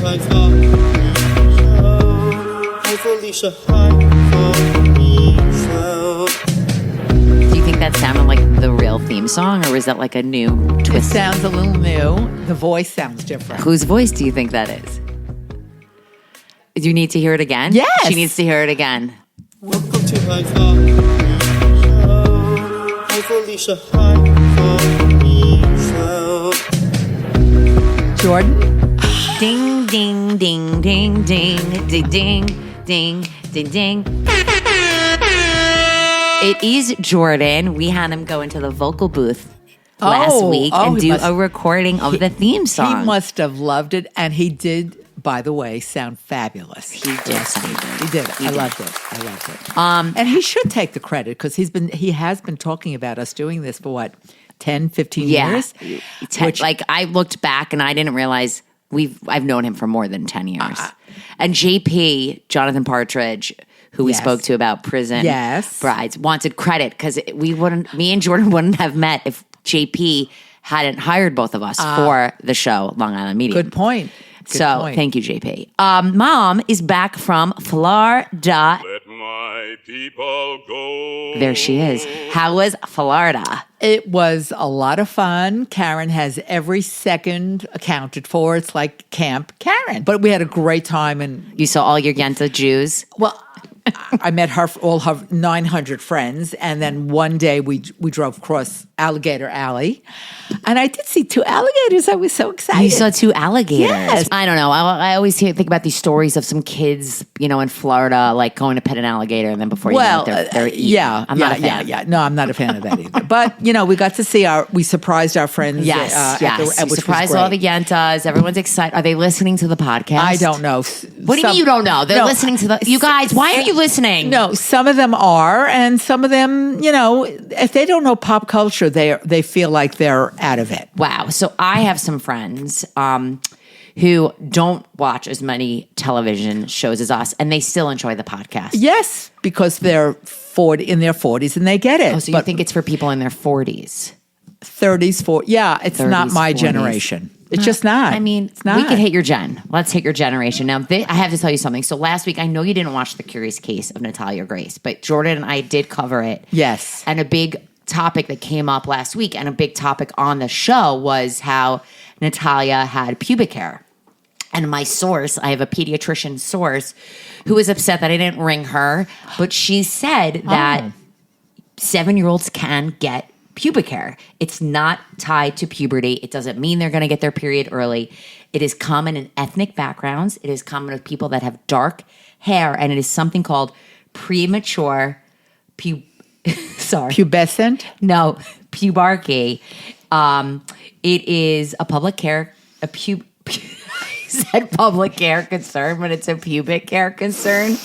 Hi Felicia, hi Felicia. Do you think that sounded like the real theme song, or was that like a new twist? It sounds a little new. The voice sounds different. Whose voice do you think that is? Do you need to hear it again? Yes. She needs to hear it again. Welcome to Hi Felicia, hi Felicia. Jordan? Ding, ding, ding, ding, ding, ding, ding, ding, ding, ding. It is Jordan. We had him go into the vocal booth last week and do a recording of the theme song. He must have loved it, and he did, by the way, sound fabulous. He did. He did. I loved it. And he should take the credit because he has been talking about us doing this for what, 10, 15 years? Like I looked back and I didn't realize I've known him for more than 10 years. And JP, Jonathan Partridge, who we spoke to about prison brides, wanted credit because me and Jordan wouldn't have met if JP hadn't hired both of us for the show Long Island Media. Good point. Thank you, JP. Mom is back from Florida. Let my people go. There she is. How was Florida? It was a lot of fun. Karen has every second accounted for. It's like Camp Karen. But we had a great time. And You saw all your Yenta Jews? well, I met all her 900 friends, and then one day we drove across Alligator Alley, and I did see 2 alligators. I was so excited. You saw 2 alligators. Yes. I don't know. I always think about these stories of some kids, in Florida, like going to pet an alligator, and then before you know it, they're eaten. I'm not a fan. Yeah. No, I'm not a fan of that either. But we got to see we surprised our friends. Yes. Which was surprised great. all the Yentas. Everyone's excited. Are they listening to the podcast? I don't know. What do you mean you don't know? They're listening to you guys. Why are you listening? No, some of them are, and some of them, if they don't know pop culture, they feel like they're out of it. Wow. So I have some friends who don't watch as many television shows as us, and they still enjoy the podcast. Yes, because they're in their 40s and they get it. Oh, so you think it's for people in their 40s? 30s, 40s. Yeah, it's 30s, not my 40s. generation. It's just not. I mean, it's not. we could hit your gen. Let's hit your generation. Now, I have to tell you something. So last week, I know you didn't watch The Curious Case of Natalia Grace, but Jordan and I did cover it. Yes. And a big topic that came up last week and a big topic on the show was how Natalia had pubic hair. And my source, I have a pediatrician source who was upset that I didn't ring her, but she said that 7-year-olds can get pubic hair. It's not tied to puberty. It doesn't mean they're going to get their period early. It is common in ethnic backgrounds. It is common with people that have dark hair, and it is something called premature pubescent? No, pubarchy. It is a public care, I said public care concern, but it's a pubic care concern.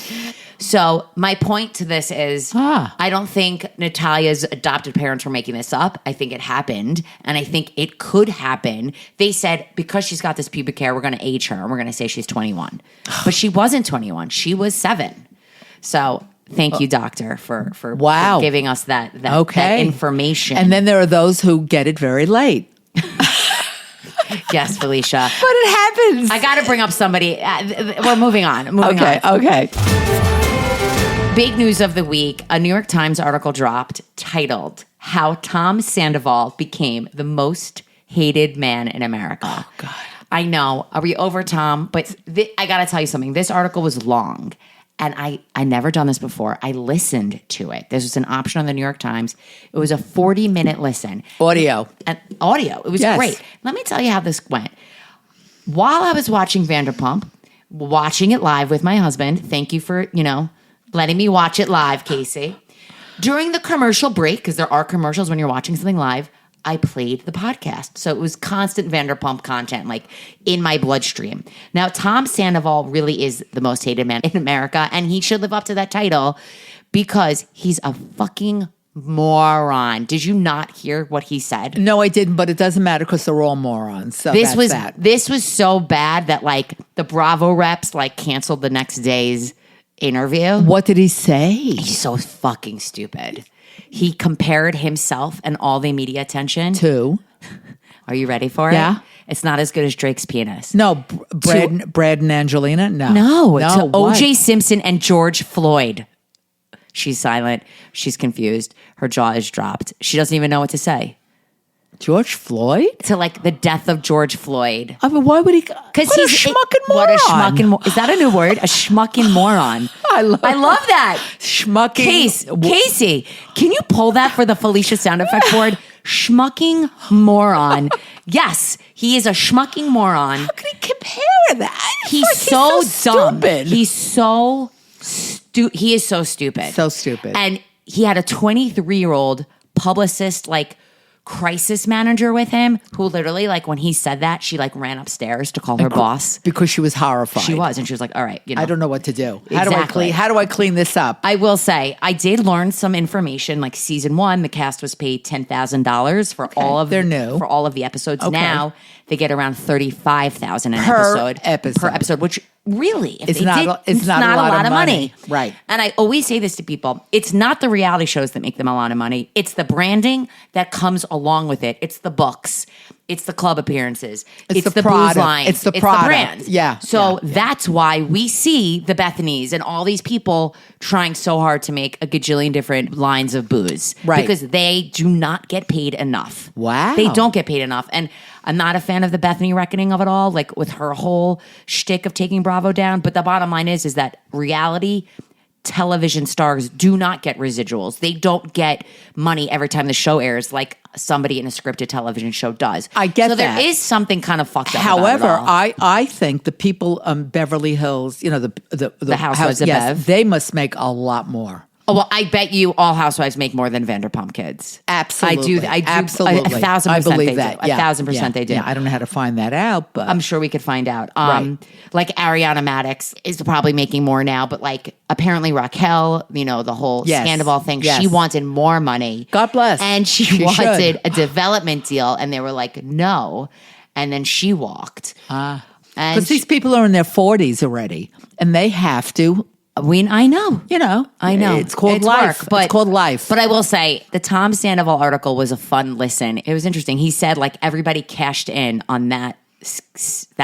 So my point to this is I don't think Natalia's adopted parents were making this up. I think it happened, and I think it could happen. They said because she's got this pubic hair, we're going to age her, and we're going to say she's 21. But she wasn't 21. She was 7. So thank you, doctor, for giving us that information. And then there are those who get it very late. Yes, Felicia. But it happens. I got to bring up somebody. We're moving on. Okay. Big news of the week. A New York Times article dropped titled, How Tom Sandoval Became the Most Hated Man in America. Oh, God. I know. Are we over, Tom? But I got to tell you something. This article was long. And I never done this before. I listened to it. This was an option on the New York Times. It was a 40-minute listen. Audio. It was great. Let me tell you how this went. While I was watching Vanderpump, watching it live with my husband, thank you for, letting me watch it live, Casey. During the commercial break, because there are commercials when you're watching something live, I played the podcast. So it was constant Vanderpump content, like in my bloodstream. Now, Tom Sandoval really is the most hated man in America, and he should live up to that title because he's a fucking moron. Did you not hear what he said? No, I didn't, but it doesn't matter because they're all morons. So this was so bad that like the Bravo reps like canceled the next day's interview. What did he say? He's so fucking stupid. He compared himself and all the media attention to. Are you ready for it? Yeah. It's not as good as Drake's penis. No, Brad and Angelina? No, to what? O.J. Simpson and George Floyd. She's silent. She's confused. Her jaw is dropped. She doesn't even know what to say. George Floyd? To like the death of George Floyd. I mean, why would he? Because he's a schmucking moron. What a schmucking is that a new word? A schmucking moron. I love that. Schmucking. Casey, can you pull that for the Felicia sound effect board? Schmucking moron. Yes, he is a schmucking moron. How can he compare that? He's so dumb. Stupid. He is so stupid. So stupid. And he had a 23-year-old publicist, like crisis manager with him, who literally, like, when he said that, she like ran upstairs to call her boss because she was horrified. She was, and she was like, "All right, I don't know what to do. Exactly. How do I clean this up?" I will say, I did learn some information. Like season 1, the cast was paid $10,000 for all of for all of the episodes. Okay. Now they get around $35,000 an Per episode, which really, if It's they not did, a lot of money. Right. And I always say this to people: it's not the reality shows that make them a lot of money. It's the branding that comes along with it. It's the books. It's the club appearances. It's the the product. booze line. It's the product. brand. Yeah. So Yeah. that's why we see the Bethanies and all these people trying so hard to make a gajillion different lines of booze. Right. Because they do not get paid enough. Wow. They don't get paid enough. And I'm not a fan of the Bethany reckoning of it all, like with her whole shtick of taking Bravo down. But the bottom line is that reality television stars do not get residuals. They don't get money every time the show airs like somebody in a scripted television show does. I get so that. there is something kind of fucked up However, about it all. I think the people Beverly Hills, you know, the Housewives of Bev. they must make a lot more. Oh, well, I bet you all housewives make more than Vanderpump Kids. Absolutely. I do. Absolutely. A 1,000% I believe they that. do. Yeah. 1,000% they do. Yeah, I don't know how to find that out, but I'm sure we could find out. Right. Like Ariana Madix is probably making more now, but like apparently Raquel, you know, the whole Yes. Sandoval thing, Yes. she wanted more money. God bless. And she She wanted should. a development deal, and they were like, no. And then she walked. And because these people are in their 40s already, and they have to. I know. You know, I know. It's called life. Work, but, it's called life. But I will say, the Tom Sandoval article was a fun listen. It was interesting. He said, like, everybody cashed in on that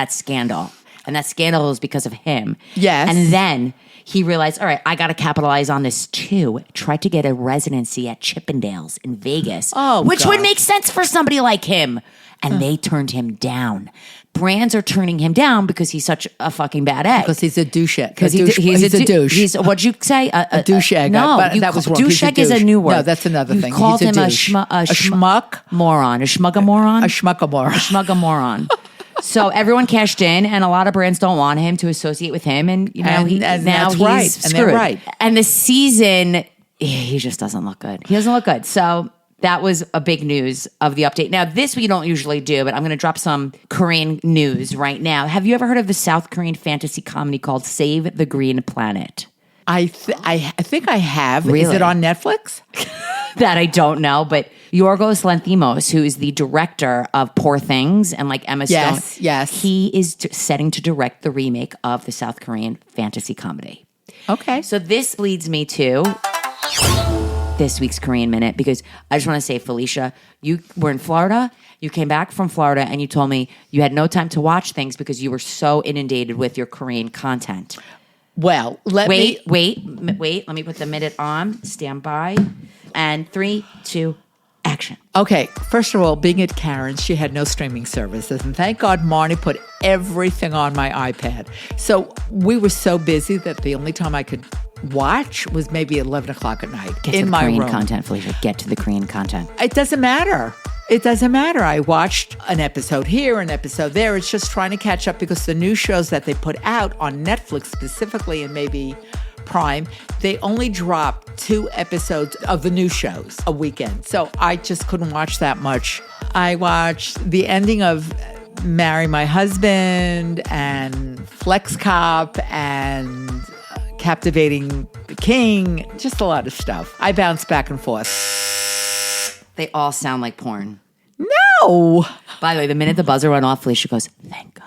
scandal. And that scandal was because of him. Yes. And then he realized, all right, I got to capitalize on this too. Tried to get a residency at Chippendales in Vegas. Oh, which God. would make sense for somebody like him. And they turned him down. Brands are turning him down because he's such a fucking bad egg. because he's a douche. Because he's a douche. What'd you say? A douche egg. No, That was wrong. He's a Douche egg is a douche. new word. No, that's another you thing. Called He's a him douche. a schmuck. moron. A schmuggamoron. A schmuckamoron. Schmuggamoron. So everyone cashed in, and a lot of brands don't want him to associate with him, and you know And now that's he's right. screwed. And they're right. And the season, he just doesn't look good. He doesn't look good. So that was a big news of the update. Now, this we don't usually do, but I'm going to drop some Korean news right now. Have you ever heard of the South Korean fantasy comedy called Save the Green Planet? I think I have. Is Really? it on Netflix? That I don't know, but Yorgos Lanthimos, who is the director of Poor Things and like Emma Yes, Stone, yes. he is setting to direct the remake of the South Korean fantasy comedy. Okay. So this leads me to this week's Korean Minute, because I just want to say, Felicia, you were in Florida. You came back from Florida and you told me you had no time to watch things because you were so inundated with your Korean content. Well, Wait. Let me put the minute on. Stand by. And 3, 2, action. Okay, first of all, being at Karen's, she had no streaming services. And thank God Marni put everything on my iPad. So we were so busy that the only time I could watch was maybe 11 o'clock at night Get to in the my Korean room. content, Felicia. Get to the Korean content. It doesn't matter. It doesn't matter. I watched an episode here, an episode there. It's just trying to catch up because the new shows that they put out on Netflix specifically and maybe Prime, they only drop 2 episodes of the new shows a weekend. So I just couldn't watch that much. I watched the ending of Marry My Husband and Flex Cop and Captivating the King, just a lot of stuff. I bounce back and forth. They all sound like porn. No. By the way, the minute the buzzer went off, Felicia goes, thank God.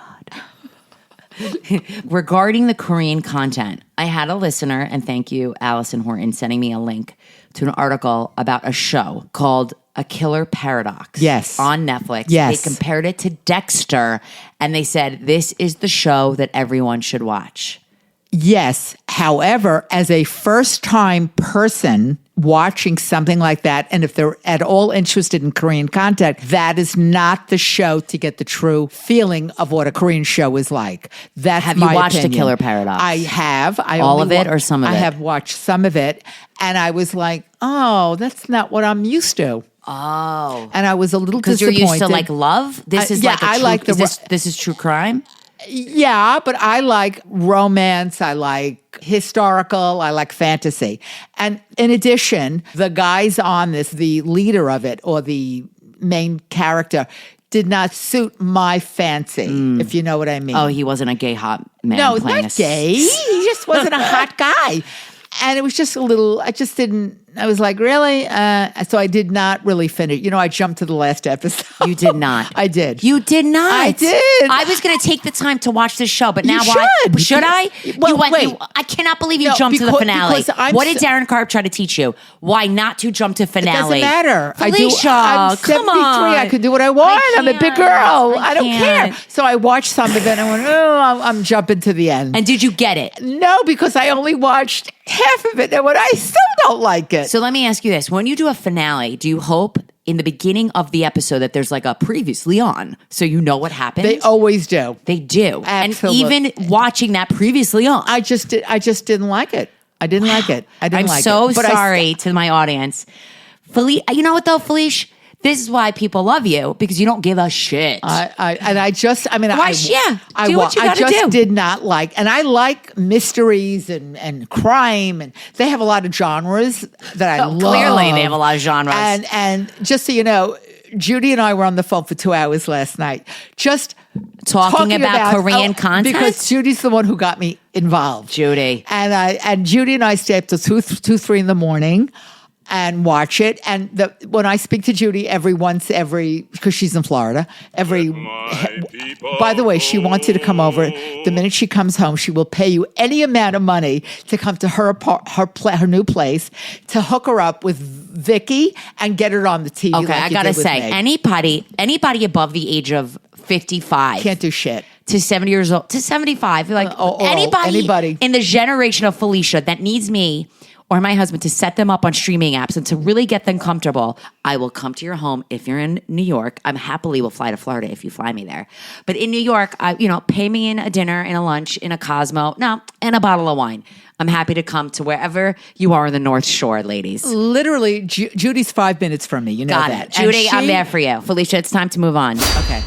Regarding the Korean content, I had a listener, and thank you, Allison Horton, sending me a link to an article about a show called A Killer Paradox. Yes. On Netflix. Yes. They compared it to Dexter, and they said, this is the show that everyone should watch. Yes. However, as a first-time person watching something like that, and if they're at all interested in Korean content, that is not the show to get the true feeling of what a Korean show is like. That's Have you my watched opinion. A Killer Paradox? I have. All of it or some of it? I have watched some of it, and I was like, oh, that's not what I'm used to. Oh. And I was a little Because disappointed. you're used to like love? This is yeah, like a I true, like the- this is true crime? Yeah, but I like romance. I like historical. I like fantasy. And in addition, the guys on this, the leader of it or the main character, did not suit my fancy, if you know what I mean. Oh, he wasn't a gay hot man. no, playing not gay. He just wasn't a hot guy. And it was just a little, I just didn't, I was like, really? So I did not really finish. You know, I jumped to the last episode. You did not. I did. You did not. I did. I was going to take the time to watch this show, but You now should. Should I? Well, wait. I cannot believe you No, jumped to the finale. because I'm What did so- Darren Karp try to teach you? Why not to jump to It finale? doesn't matter. Felicia, I'm 73. come on. I could do what I want. I'm a big can't. girl. I I don't care. can't. So I watched some of it and I went, oh, I'm jumping to the end. And did you get it? No, because I only watched half of it and I still don't like it. So let me ask you this. When you do a finale, do you hope in the beginning of the episode that there's like a previously on so you know what happened? They always do. They do. Absolutely. And even watching that previously on. I just didn't like it. I didn't like it. I didn't I'm like so it. But sorry to my audience. You know what though, Felicia? This is why people love you, because you don't give a shit. I just do what you gotta just do. did not like, and I like mysteries and crime, and they have a lot of genres that I love. Clearly, they have a lot of genres. And just so you know, Judy and I were on the phone for 2 hours last night, just Talking about Korean content? because Judy's the one who got me involved. Judy. And Judy and I stay up to 3 in the morning and watch it. And when I speak to Judy because she's in Florida, by the way, she wants you to come over. The minute she comes home, she will pay you any amount of money to come to her new place to hook her up with Vicky and get her on the TV. Okay, like I you gotta did with say, me. anybody above the age of 55 Can't do shit. to 70 years old to 75, you're like anybody in the generation of Felicia that needs me or my husband to set them up on streaming apps and to really get them comfortable, I will come to your home. If you're in New York, I'm happily will fly to Florida if you fly me there. But in New York, pay me in a dinner, in a lunch, in a Cosmo, and a bottle of wine. I'm happy to come to wherever you are in the North Shore, ladies. Literally, Judy's 5 minutes from me. You know Got that. it. Judy, And I'm there for you. Felicia, it's time to move on. Okay.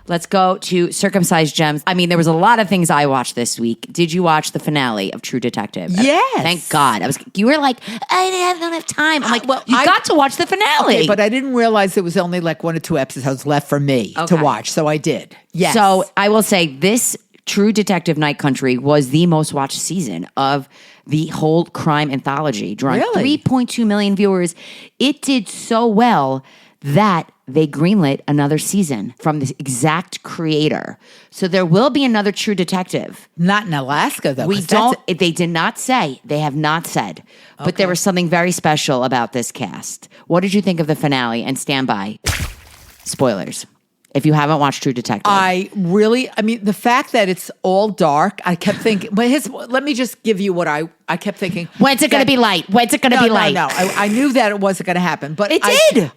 Let's go to Circumcised Gems. I mean, there was a lot of things I watched this week. Did you watch the finale of True Detective? Yes. Thank God. You were like, I don't have time. I'm like, you got to watch the finale. Okay, but I didn't realize there was only like 1 or 2 episodes left for me to Okay. watch, so I did. Yes. So I will say this True Detective Night Country was the most watched season of the whole crime anthology, drawing Really? 3.2 million viewers. It did so well that they greenlit another season from the exact creator. So there will be another True Detective. Not in Alaska, though. We 'cause that's- don't, they did not say, they have not said, but there was something very special about this cast. What did you think of the finale? And stand by. Spoilers. If you haven't watched True Detective. the fact that it's all dark, I kept thinking, let me just give you what I kept thinking. When's it going to be light? When's it going to be light? No. I knew that it wasn't going to happen, but It did.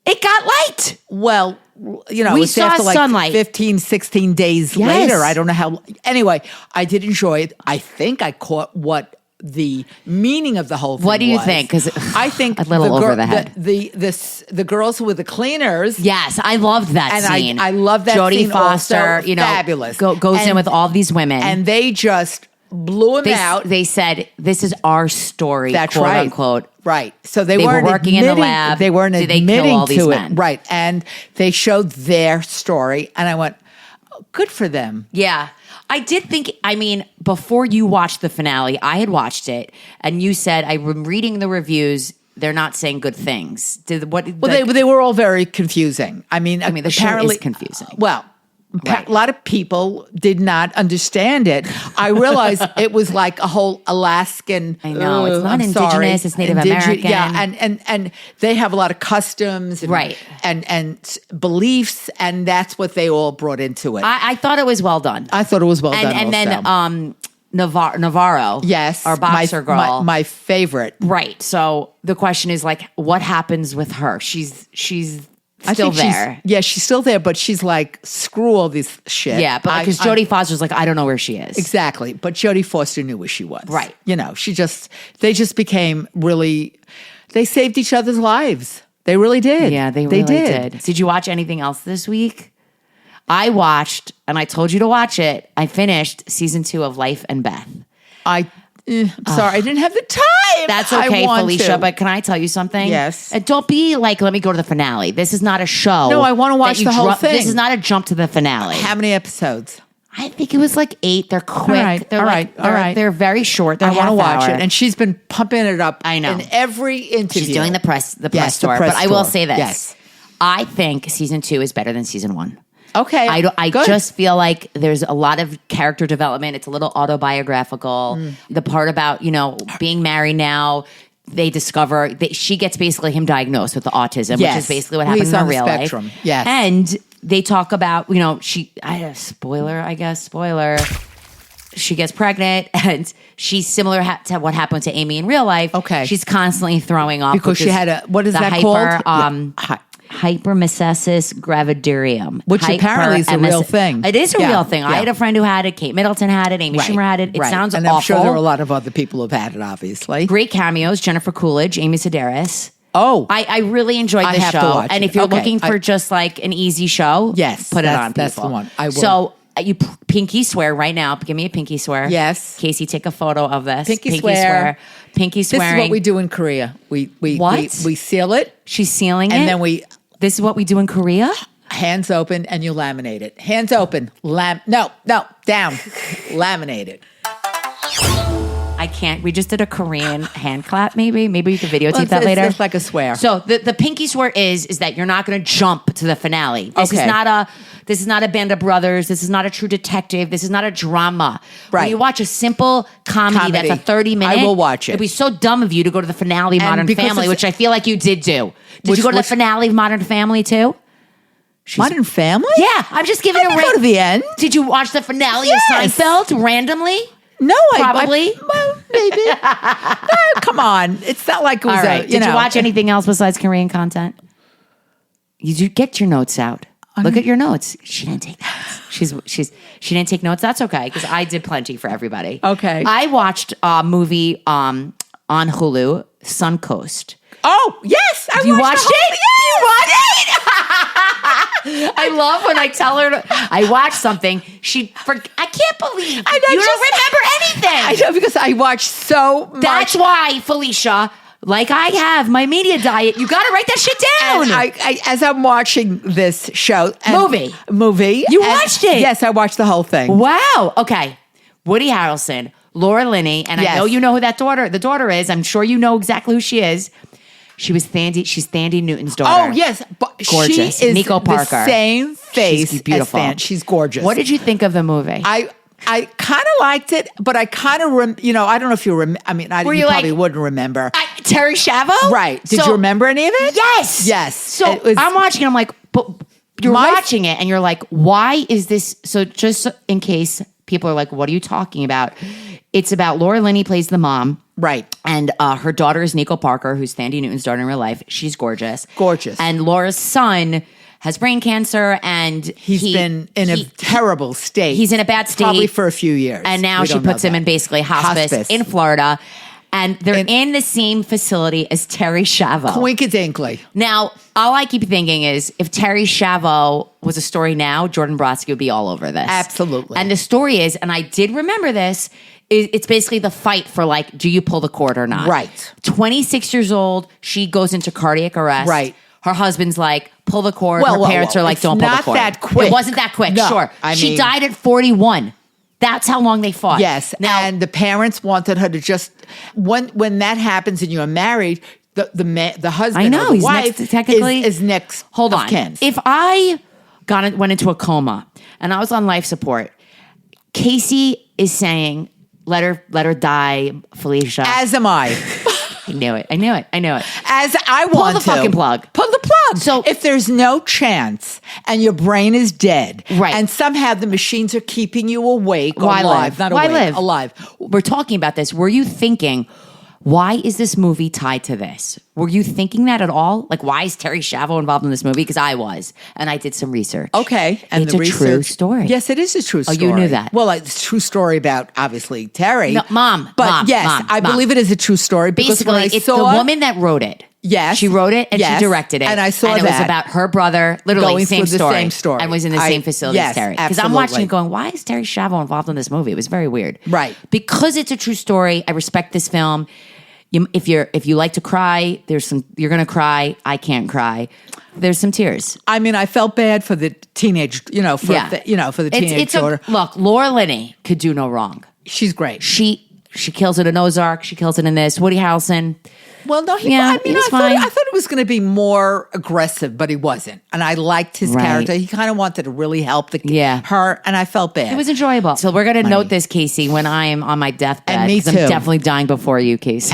It got light. Well, We it's saw after like sunlight. 15, 16 days Yes. later. I don't know how. Anyway, I did enjoy it. I think I caught what the meaning of the whole thing What do you was. think? 'Cause I think a little over the head. The girls who were the cleaners. Yes, I loved that And scene. I love that Jodie scene Foster, also. Fabulous. goes in And- with all these women. And they just blew him out. They said, this is our story, That's quote right. unquote. Right. So they They were weren't working in the admitting- lab. They weren't Did they kill admitting all these to men? it. Right. And they showed their story. And I went, oh, good for them. Yeah. I did think, before you watched the finale, I had watched it, and you said, I'm reading the reviews, they're not saying good things. Well, they were all very confusing. The show is confusing. Well, Right. A lot of people did not understand it. I realized it was like a whole Alaskan. I know. It's not I'm indigenous, sorry, it's Native American. Yeah, and they have a lot of customs, and, Right. and beliefs, and that's what they all brought into it. I thought it was well done. I thought it was well done. And also. then Navarro, yes, our boxer girl, my favorite. right? So the question is like, what happens with her? She's I still think there. She's still there, but she's like, screw all this shit. Yeah, but because Jodie Foster's like, I don't know where she is. Exactly. But Jodie Foster knew where she was. Right. They just became really, they saved each other's lives. They really did. Yeah, they really did. Did you watch anything else this week? I watched, and I told you to watch it. I finished season 2 of Life and Beth. I'm sorry, I didn't have the time. That's okay, I want Felicia, to. but can I tell you something? Yes. And don't be like, let me go to the finale. This is not a show. No, I wanna watch that you the whole thing. This is not a jump to the finale. How many episodes? I think it was like 8. They're quick. All right. They're very short. They're I want to watch half hour. it. And she's been pumping it up I know. in every interview. She's doing the press Yes, tour. the press But I will tour. say this. Yes. I think season 2 is better than season 1. Okay. I good. just feel like there's a lot of character development. It's a little autobiographical. The part about, being married now, they discover that she gets basically him diagnosed with the autism, Yes. which is basically what Well, happens he's in on the real spectrum. life. Yes. And they talk about, spoiler. She gets pregnant, and she's similar to what happened to Amy in real life. Okay. She's constantly throwing up Because which she is had what is the that called? Hypermemesis gravidarum. Which apparently is a real thing. It is a Yeah, real thing. I yeah. had a friend who had it. Kate Middleton had it. Amy Schumer had it. It sounds and awful. I'm sure there are a lot of other people who've had it, obviously. Great cameos. Jennifer Coolidge, Amy Sedaris. Oh. I really enjoyed I this have to show. watch And it. if you're Okay, looking for just like an easy show, Yes, put it that's- on. that's people. the one. I will. So you pinky swear right now. Give me a pinky swear. Yes. Casey, take a photo of this. Pinky swear. Pinky This swearing. is what we do in Korea. We What? we seal it, She's sealing it. and then we This is what we do in Korea. hands open and you laminate it. Hands open. No, down. Laminate it. I can't. We just did a Korean hand clap. Maybe we could videotape that It's- later. It's like a swear. So the pinky swear is that you're not going to jump to the finale. This Okay. is not a Band of Brothers. This is not a True Detective. This is not a drama. When Right. you watch a simple comedy that's a 30-minute, I will watch it. It'd be so dumb of you to go to the finale of Modern because Family, it's- which I feel like you did do. Did Which- you go to the which- finale of Modern Family too? Modern Family? Yeah, I'm just giving I a didn't go to the end. Did you watch the finale Yes. of Seinfeld randomly? No, Probably. well, maybe. No, come on. It's not like it was All right. Did you watch anything else besides Korean content? You do get your notes out. Look at your notes. She didn't take notes. She didn't take notes. That's okay because I did plenty for everybody. Okay. I watched a movie on Hulu, Suncoast. Oh, yes. You watched the whole it? thing. You watched it? I love when I tell her I watched something. I can't believe you don't remember anything. I know because I watched so much. That's why, Felicia, like I have my media diet, you got to write that shit down. And I as I'm watching this show. Movie. You watched it? Yes, I watched the whole thing. Wow. Okay. Woody Harrelson, Laura Linney, and Yes. I know you know who the daughter is. I'm sure you know exactly who she is. She's Thandie Newton's daughter. Oh, yes. But Gorgeous. She is Nico Parker. the same face She's beautiful. as Than. She's gorgeous. What did you think of the movie? I kind of liked it, but I kind of, I don't know if you remember. I mean, Were you you probably like- wouldn't remember. Terry Schiavo? Right. Did So- you remember any of it? Yes. Yes. So It was- I'm watching, I'm like, but you're My- watching it and you're like, why is this? So just in case people are like, what are you talking about? It's about Laura Linney plays the mom. Right. And her daughter is Nico Parker, who's Thandie Newton's daughter in real life. She's gorgeous. Gorgeous. And Laura's son has brain cancer and He's been in a terrible state. He's in a bad state. Probably for a few years. And now We she don't know puts him that. in basically hospice in Florida. And they're in the same facility as Terry Schiavo. Coinkadinkly. Now, all I keep thinking is if Terry Schiavo was a story now, Jordan Brodsky would be all over this. Absolutely. And the story is, and I did remember this, it's basically the fight for like, do you pull the cord or not? Right. 26 years old, she goes into cardiac arrest. Right. Her husband's like, pull the cord. Well, Her parents are like, it's don't pull the not cord. that quick. It wasn't that quick, No, sure. I She mean- died at 41. That's how long they fought. Yes. Now, and the parents wanted her to just, when that happens and you're married, the husband I know, or the he's wife next, technically. is next Hold of on. kin. If I went into a coma and I was on life support. Casey is saying, let her die, Felicia. As am I. I knew it. As I want Pull the to. fucking plug. Pull the plug. So- if there's no chance and your brain is dead, Right. and somehow the machines are keeping you awake or Why alive, live? not Why awake, live? alive. We're talking about this. Were you thinking, why is this movie tied to this? Were you thinking that at all? Like, why is Terry Schiavo involved in this movie? Because I was, and I did some research. Okay, and it's the a research, true story. Yes, it is a true story. you knew that? Well, it's a true story about obviously Terry. No, Mom, but Mom, yes, Mom, I Mom. believe it is a true story because Basically, when I it's saw the woman that wrote it. Yes. She wrote it and Yes. she directed it. And I saw and it was that. about her brother, literally Going same through the same story. and was in the same facility yes, as Terry. Because I'm watching absolutely. it going, why is Terry Schiavo involved in this movie? It was very weird. Right. Because it's a true story. I respect this film. If you like to cry, you're gonna cry. I can't cry. There's some tears. I mean, I felt bad for the teenage, for the teenage daughter. Look, Laura Linney could do no wrong. She's great. She kills it in Ozark. She kills it in this. Woody Harrelson. Well, no, he was fine. I thought it was going to be more aggressive, but he wasn't. And I liked his Right. character. He kind of wanted to really help her, and I felt bad. It was enjoyable. So we're going to note this, Casey, when I am on my deathbed. And me 'cause too. I'm definitely dying before you, Casey.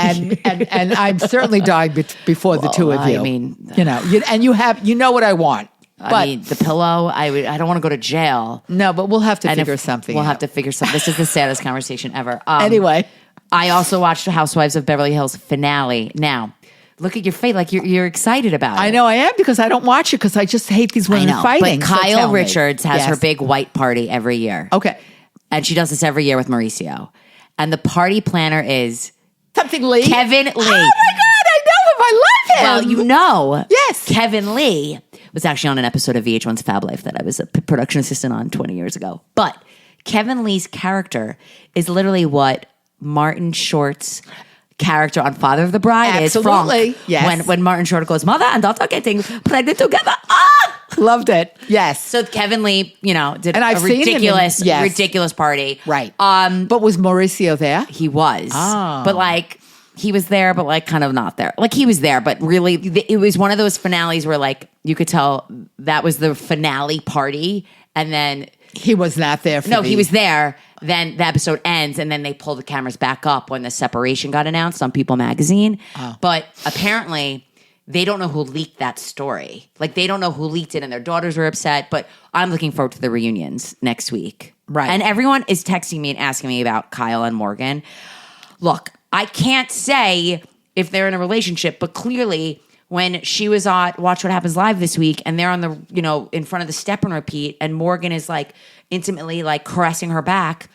and I'm certainly dying before the two of I you. mean- and you know what I want. But I mean, the pillow. I don't want to go to jail. no, but we'll have to And figure if- something. We'll out. have to figure something. This is the saddest conversation ever. Anyway. I also watched the Housewives of Beverly Hills finale. Now, look at your face, like you're excited about it. I know I am because I don't watch it because I just hate these I women know. fighting. But So Kyle tell me. Richards has Yes. her big white party every year. Okay. And she does this every year with Mauricio. And the party planner is Something Lee. Kevin Lee. Oh my God, I know him. I love him. Well, you know, Yes. Kevin Lee was actually on an episode of VH1's Fab Life that I was a production assistant on 20 years ago. But Kevin Lee's character is literally what Martin Short's character on Father of the Bride Absolutely. is. Frank. Yes. When Martin Short goes, mother and daughter getting pregnant together. Ah! Loved it. Yes. So Kevin Lee, did And I've a seen him in- ridiculous, yes. ridiculous party. Right. But was Mauricio there? He was. Oh. But he was there, but kind of not there. Like he was there, but really it was one of those finales where you could tell that was the finale party. And then He was not there for he was there. Then the episode ends and then they pull the cameras back up when the separation got announced on People magazine. Oh. But apparently they don't know who leaked that story. They don't know who leaked it and their daughters were upset. But I'm looking forward to the reunions next week. Right. And everyone is texting me and asking me about Kyle and Morgan. Look, I can't say if they're in a relationship, but clearly when she was on Watch What Happens Live this week and they're on the, in front of the step and repeat and Morgan is intimately caressing her back,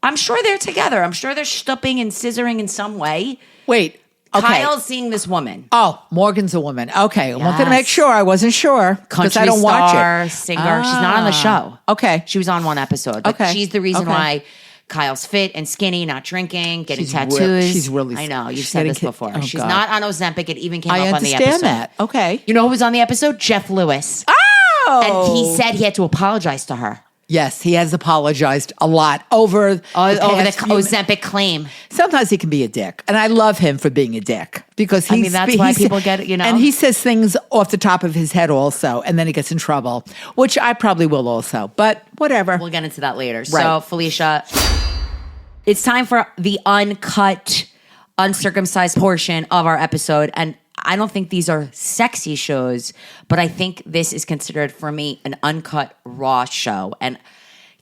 I'm sure they're together. I'm sure they're stupping and scissoring in some way. Wait. Okay. Kyle's seeing this woman. Oh, Morgan's a woman. Okay. I wanted to make Yes. sure. I wasn't sure because Country I don't star, watch it. singer. She's not on the show. Okay. She was on one episode. But Okay. she's the reason Okay. why Kyle's fit and skinny, not drinking, getting She's tattoos. she's really- I know. You've she's said getting this before. oh, She's God. not on Ozempic. It even came I up on the understand episode. that. Okay. You know who was on the episode? Jeff Lewis. Oh. And he said he had to apologize to her Yes, he has apologized a lot over the over the past few- Ozempic claim. Sometimes he can be a dick, and I love him for being a dick because I he's, mean, that's why people get it, And he says things off the top of his head also, and then he gets in trouble, which I probably will also. But whatever. We'll get into that later. So, Right. Felicia, it's time for the uncut, uncircumcised portion of our episode. And I don't think these are sexy shows, but I think this is considered for me an uncut, raw show. And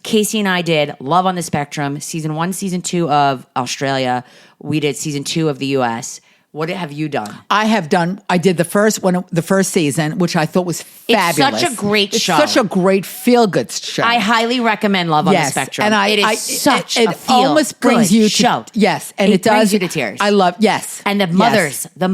Casey and I did Love on the Spectrum, season 1, season 2 of Australia. We did season 2 of the US. What have you done? I did the first season, which I thought was fabulous. such a great show. It's such a great feel-good show. I highly recommend Love on the Spectrum. And it is such it a feel almost brings good you to, show. Yes, and it brings does you to tears. I love yes, And the yes. mothers, They're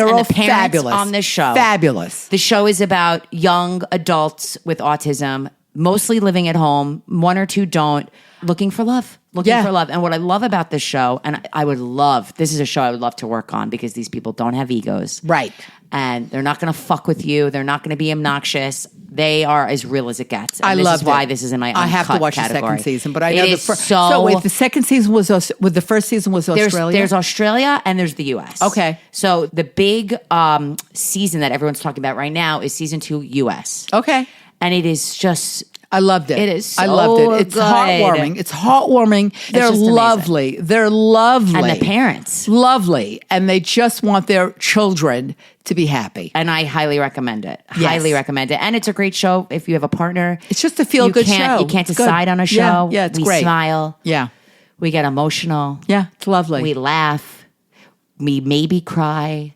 and all the parents fabulous. on this show. Fabulous. The show is about young adults with autism, mostly living at home. 1 or 2 don't, looking for love. Yeah. For love. And what I love about this show, and I would love, this is a show I would love to work on because these people don't have egos. Right. And they're not going to fuck with you. They're not going to be obnoxious. They are as real as it gets. And I this loved is why it. this is in my I have to uncut watch category. the second season, but I It know the is first. so wait, the second season was the first season was Australia. There's Australia and there's the US. Okay. So the big season that everyone's talking about right now is season 2 US. okay. And it is just... I loved it. It is so I loved it. It's good. heartwarming. It's heartwarming. They're just amazing. lovely. They're lovely. And the parents. Lovely. And they just want their children to be happy. And I highly recommend it. Yes. Highly recommend it. And it's a great show if you have a partner. It's just a feel-good show. You can't It's good. decide on a show. Yeah, it's we great. smile. Yeah. We get emotional. Yeah, it's lovely. We laugh. We maybe cry.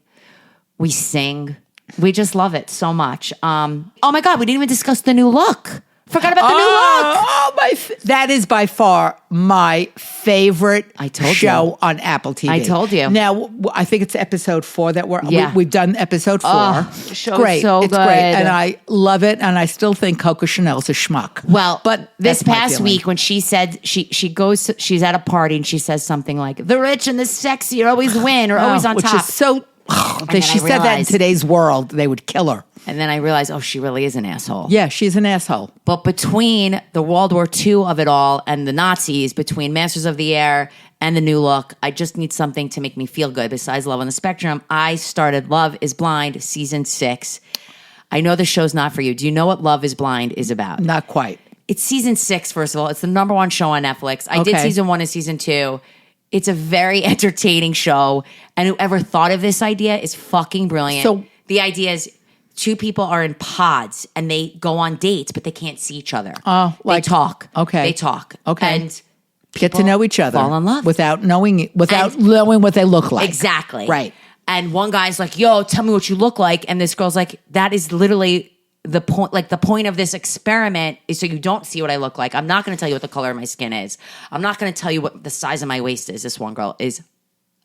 We sing. We just love it so much. Oh my God, we didn't even discuss the new look. Forgot about the new look. That is by far my favorite I told show you. on Apple TV. I told you. Now, I think it's episode 4 that Yeah. we've done episode 4. The show's great. so It's good. great. And I love it. And I still think Coco Chanel's a schmuck. Well, but this that's my past feeling. week when she said she's at a party and she says something like, the rich and the sexy are always win or always on which top. is so... then If she I said that in realized- today's world, they would kill her. And then I realized, oh, she really is an asshole. Yeah, she's an asshole. But between the World War II of it all and the Nazis, between Masters of the Air and the new look, I just need something to make me feel good besides Love on the Spectrum. I started Love is Blind season 6. I know the show's not for you. Do you know what Love is Blind is about? Not quite. It's season 6, first of all. It's the number 1 show on Netflix. I did Okay. season 1 and season 2. It's a very entertaining show. And whoever thought of this idea is fucking brilliant. So- the idea is 2 people are in pods and they go on dates, but they can't see each other. Oh, like- they talk. okay. They talk. Okay. And Get to know each other. fall in love. Without knowing And- knowing what they look like. Exactly. Right. And one guy's like, yo, tell me what you look like. And this girl's like, that is literally the point. Like, the point of this experiment is so you don't see what I look like. I'm not going to tell you what the color of my skin is. I'm not going to tell you what the size of my waist is. This one girl is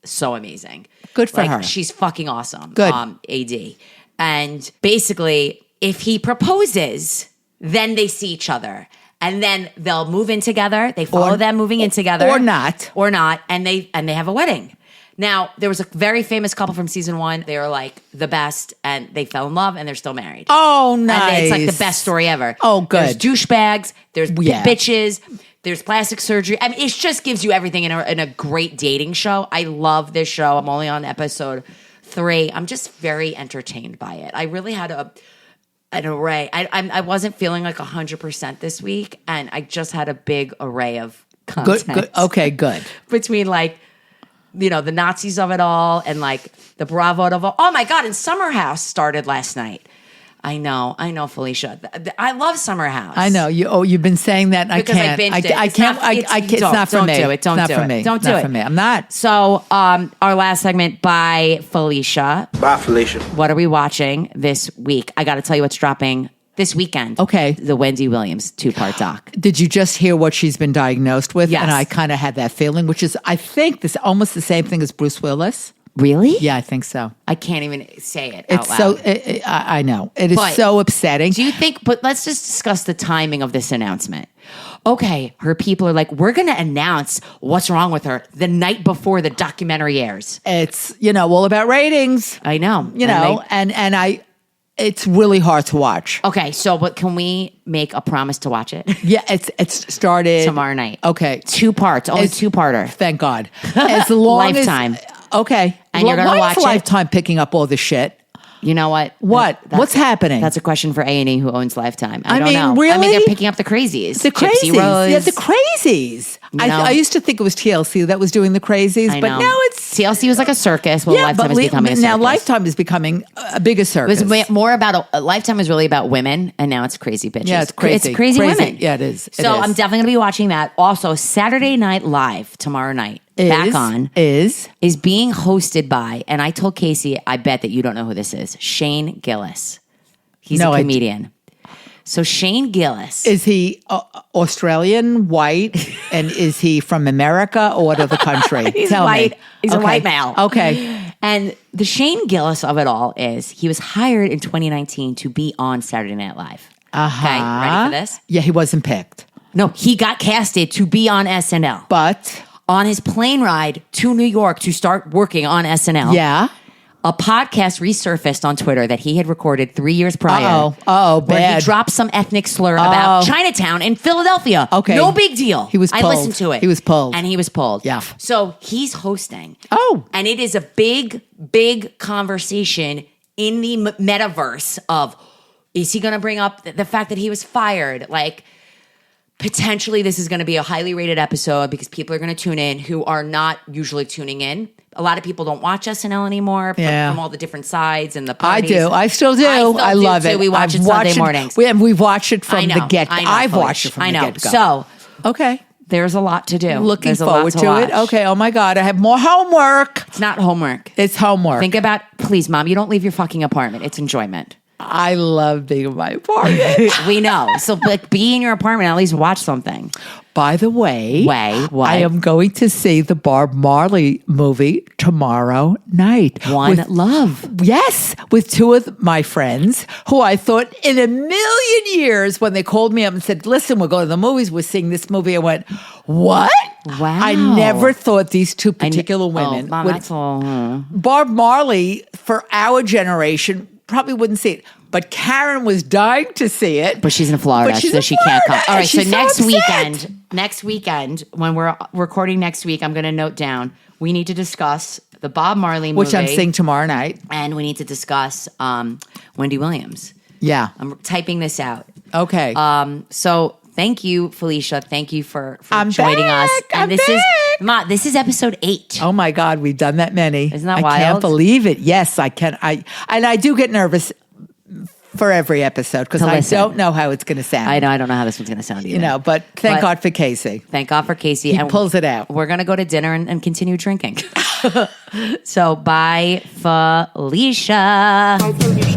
so amazing. Good for Like, her. She's fucking awesome. Good. AD. And basically, if he proposes, then they see each other. And then they'll move in together. They follow them moving in together. Or not. Or not. And they have a wedding. Now, there was a very famous couple from season 1. They were like the best, and they fell in love, and they're still married. Oh, nice. And it's like the best story ever. Oh, good. There's douchebags. There's Yeah. bitches. There's plastic surgery. I mean, it just gives you everything in a great dating show. I love this show. I'm only on episode 3. I'm just very entertained by it. I really had an array. I wasn't feeling like 100% this week, and I just had a big array of content. Good. Okay, good. Between like, you know, the Nazis of it all and like the Bravo of it all. Oh my God, and Summer House started last night. I know, Felicia. I love Summer House. I know you. Oh, you've been saying that. And Because I I can't. binged it. I It's can't. not- I it's- can't. It's don't- not for don't me. do it. Don't Not do for it. me. Don't do Not it. for me. I'm not. So, our last segment by Felicia. Bye, Felicia. What are we watching this week? I got to tell you what's dropping this weekend. Okay. The Wendy Williams 2-part doc. Did you just hear what she's been diagnosed with? Yes. And I kind of had that feeling, which is, I think, this almost the same thing as Bruce Willis. Really? Yeah, I think so. I can't even say it It's out so. loud. I know it is But so upsetting. Do you think, but let's just discuss the timing of this announcement. Okay, her people are like, we're going to announce what's wrong with her the night before the documentary airs. It's all about ratings. I know. And I. It's really hard to watch. Okay, so but can we make a promise to watch it Yeah, it's started tomorrow night? Okay, 2 parts, only It's- 2-parter. thank God. As long Lifetime. As, okay, And you're gonna why watch is it? Lifetime picking up all this shit? You know what? What? That's- What's happening? That's a question for A&E who owns Lifetime. I I don't mean, know. I really? mean, they're picking up the crazies. The Gypsy crazies. Rose. Yeah, the crazies. You know? I used to think it was TLC that was doing the crazies, I but know. now it's TLC was like a circus. Well, Lifetime is becoming a circus. now Lifetime is becoming a bigger circus. It was more about Lifetime is really about women, and now it's crazy bitches. Yeah, it's crazy. It's crazy women. Yeah, it is. It So is. I'm definitely going to be watching that. Also, Saturday Night Live tomorrow night, back on, is being hosted by, and I told Casey, I bet that you don't know who this is, Shane Gillis. He's No, a I comedian. So Shane Gillis. he Australian, white, and is he from America or what other country? He's Tell white. me. He's a white male. Okay. And the Shane Gillis of it all is he was hired in 2019 to be on Saturday Night Live. Okay, ready for this? Yeah, he wasn't picked, No, he got casted to be on SNL. but On his plane ride to New York to start working on SNL, yeah. a podcast resurfaced on Twitter that he had recorded 3 years prior. Oh, where bad. he dropped some ethnic slur about Chinatown in Philadelphia. Okay. No big deal. He was I pulled. listened to it. He was pulled. And he was pulled. Yeah. So he's hosting. Oh. And it is a big, big conversation in the metaverse of Is he going to bring up the fact that he was fired? Like, potentially this is going to be a highly rated episode because people are going to tune in who are not usually tuning in. A lot of people don't watch SNL anymore from all the different sides and the parties. I do. I still do. I love it. We watch it Sunday mornings. We've watched it from the get-go. I've Felicia. watched it from the get-go. So, okay. There's a lot to do. Looking forward to it. Okay. Oh my God. I have more homework. It's not homework. It's homework. Think about, please, Mom, you don't leave your fucking apartment. It's enjoyment. I love being in my apartment. We know. So, like, be in your apartment, at least watch something. By the way, what? I am going to see the Bob Marley movie tomorrow night. One Love. Yes, with two of my friends who I thought in a million years when they called me up and said, listen, we're going to the movies, we're seeing this movie. I went, what? Wow. I never thought these two particular women Mom, would. that's all. Bob Marley, for our generation, probably wouldn't see it. But Karen was dying to see it. But she's in Florida, so she can't come. All right, so next weekend, when we're recording next week, I'm going to note down, we need to discuss the Bob Marley movie. Which I'm seeing tomorrow night. And we need to discuss Wendy Williams. Yeah. I'm typing this out. Okay. So thank you, Felicia. Thank you for joining us. And this is episode 8. Oh my God, we've done that many. Isn't that wild? I can't believe it. Yes, I can. I do get nervous for every episode because I don't know how it's going to sound. I know. I don't know how this one's going to sound either. But thank God for Casey. Thank God for Casey. He pulls it out. We're going to go to dinner and continue drinking. So bye, Felicia. Bye, Felicia.